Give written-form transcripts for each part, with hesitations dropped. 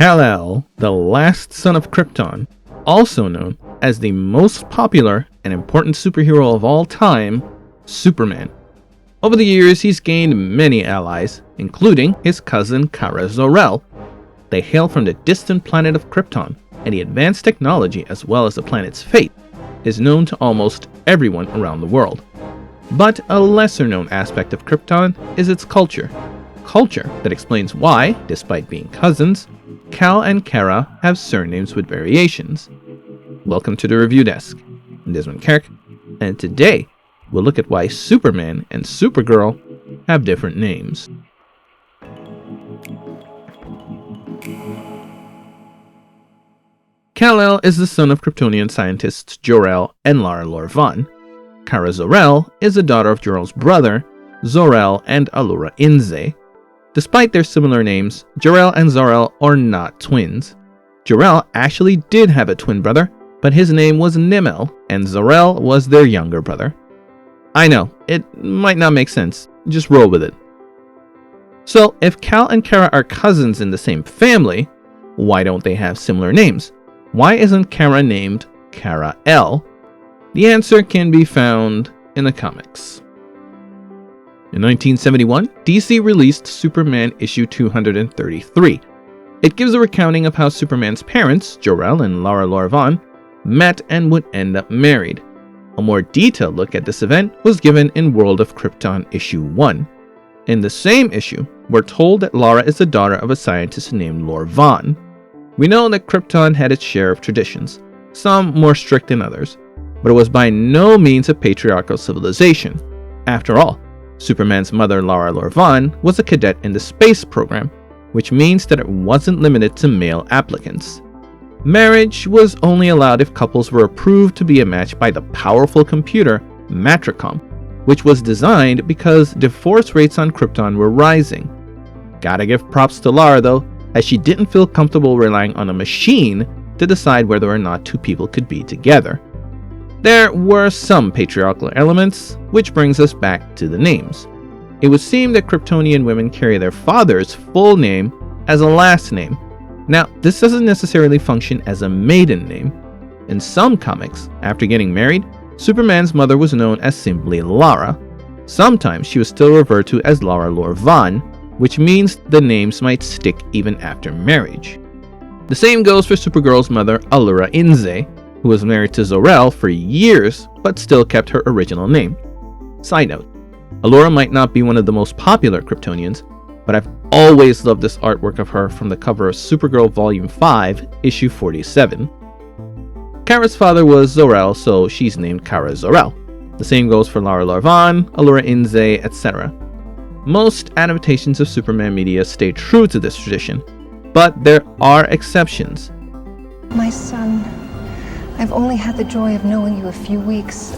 Kal-El, the last son of Krypton, also known as the most popular and important superhero of all time, Superman. Over the years, he's gained many allies, including his cousin Kara Zor-El. They hail from the distant planet of Krypton, and the advanced technology as well as the planet's fate is known to almost everyone around the world. But a lesser known aspect of Krypton is its culture. Culture that explains why, despite being cousins, Kal and Kara have surnames with variations. Welcome to the Review Desk. I'm Desmond Kirk, and today we'll look at why Superman and Supergirl have different names. Kal-El is the son of Kryptonian scientists Jor-El and Lara Lor-Van. Kara Zor-El is the daughter of Jor-El's brother, Zor-El and Allura Inze. Despite their similar names, Jor-El and Zor-El are not twins. Jor-El actually did have a twin brother, but his name was Nimel, and Zor-El was their younger brother. I know, it might not make sense, just roll with it. So, if Kal and Kara are cousins in the same family, why don't they have similar names? Why isn't Kara named Kara-El? The answer can be found in the comics. In 1971, DC released Superman issue 233. It gives a recounting of how Superman's parents, Jor-El and Lara Lor-Van, met and would end up married. A more detailed look at this event was given in World of Krypton issue 1. In the same issue, we're told that Lara is the daughter of a scientist named Lor-Van. We know that Krypton had its share of traditions, some more strict than others, but it was by no means a patriarchal civilization. After all, Superman's mother Lara Lor-Van was a cadet in the space program, which means that it wasn't limited to male applicants. Marriage was only allowed if couples were approved to be a match by the powerful computer Matricom, which was designed because divorce rates on Krypton were rising. Gotta give props to Lara though, as she didn't feel comfortable relying on a machine to decide whether or not two people could be together. There were some patriarchal elements, which brings us back to the names. It would seem that Kryptonian women carry their father's full name as a last name. Now, this doesn't necessarily function as a maiden name. In some comics, after getting married, Superman's mother was known as simply Lara. Sometimes she was still referred to as Lara Lor-Van, which means the names might stick even after marriage. The same goes for Supergirl's mother, Allura Inze, who was married to Zor-El for years but still kept her original name. Side note, Allura might not be one of the most popular Kryptonians, but I've always loved this artwork of her from the cover of Supergirl Volume 5, Issue 47. Kara's father was Zor-El, so she's named Kara Zor-El. The same goes for Lara Lor-Van, Allura Inze, etc. Most adaptations of Superman media stay true to this tradition, but there are exceptions. My son, I've only had the joy of knowing you a few weeks.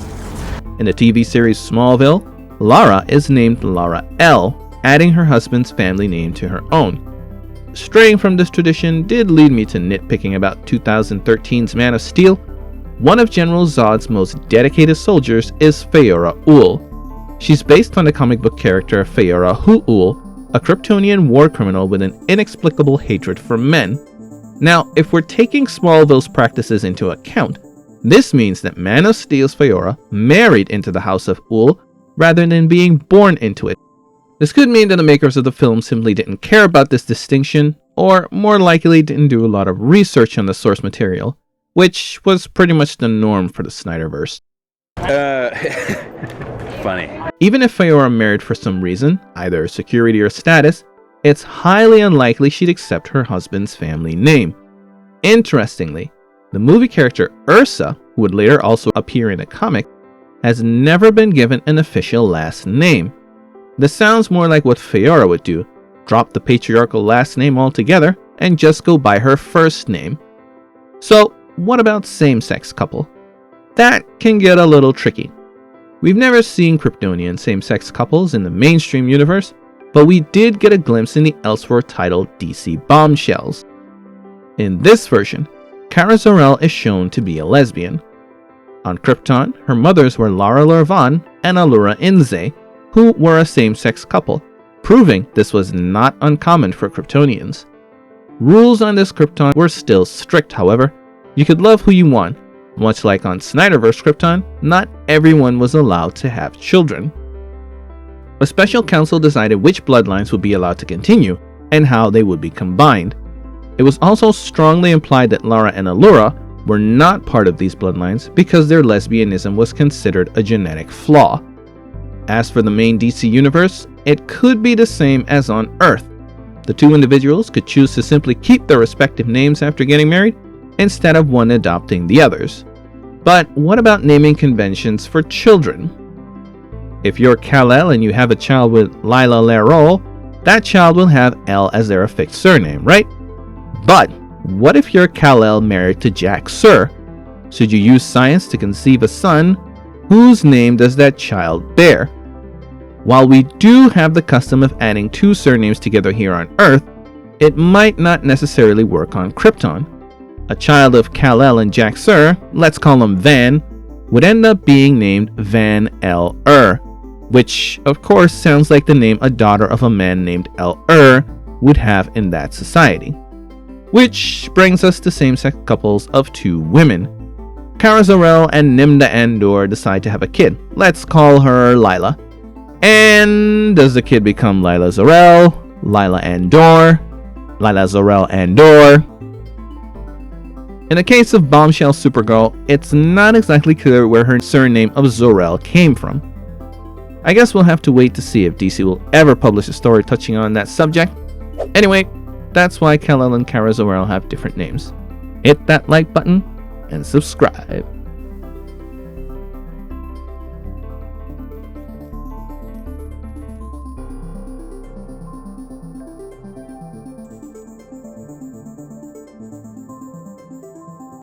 In the TV series Smallville, Lara is named Lara-El, adding her husband's family name to her own. Straying from this tradition did lead me to nitpicking about 2013's Man of Steel. One of General Zod's most dedicated soldiers is Faora Ul. She's based on the comic book character Faora Hu-Ul, a Kryptonian war criminal with an inexplicable hatred for men. Now, if we're taking Smallville's practices into account, this means that Man of Steel's Faora married into the House of Ul rather than being born into it. This could mean that the makers of the film simply didn't care about this distinction, or more likely didn't do a lot of research on the source material, which was pretty much the norm for the Snyderverse. Funny. Even if Faora married for some reason, either security or status, it's highly unlikely she'd accept her husband's family name. Interestingly, the movie character Ursa, who would later also appear in a comic, has never been given an official last name. This sounds more like what Faora would do, drop the patriarchal last name altogether and just go by her first name. So, what about same-sex couple? That can get a little tricky. We've never seen Kryptonian same-sex couples in the mainstream universe, but we did get a glimpse in the elsewhere titled DC Bombshells. In this version, Kara Zor-El is shown to be a lesbian. On Krypton, her mothers were Lara Lor-Van and Allura Inze, who were a same-sex couple, proving this was not uncommon for Kryptonians. Rules on this Krypton were still strict, however. You could love who you want. Much like on Snyderverse Krypton, not everyone was allowed to have children. A special council decided which bloodlines would be allowed to continue and how they would be combined. It was also strongly implied that Lara and Allura were not part of these bloodlines because their lesbianism was considered a genetic flaw. As for the main DC universe, it could be the same as on Earth. The two individuals could choose to simply keep their respective names after getting married, instead of one adopting the others. But what about naming conventions for children? If you're Kal-El and you have a child with Lila Lerol, that child will have L as their affixed surname, right? But what if you're Kal-El married to Jack Sur? Should you use science to conceive a son? Whose name does that child bear? While we do have the custom of adding two surnames together here on Earth, it might not necessarily work on Krypton. A child of Kal-El and Jack Sur, let's call him Van, would end up being named Van El-Ur, which of course sounds like the name a daughter of a man named El-Ur would have in that society. Which brings us to same-sex couples of two women. Kara Zor-El and Nimda Andor decide to have a kid. Let's call her Lila. And does the kid become Lila Zor-El, Lila Andor, Lila Zor-El Andor? In the case of Bombshell Supergirl, it's not exactly clear where her surname of Zor-El came from. I guess we'll have to wait to see if DC will ever publish a story touching on that subject. Anyway, that's why Kal-El and Kara Zor-El have different names. Hit that like button and subscribe.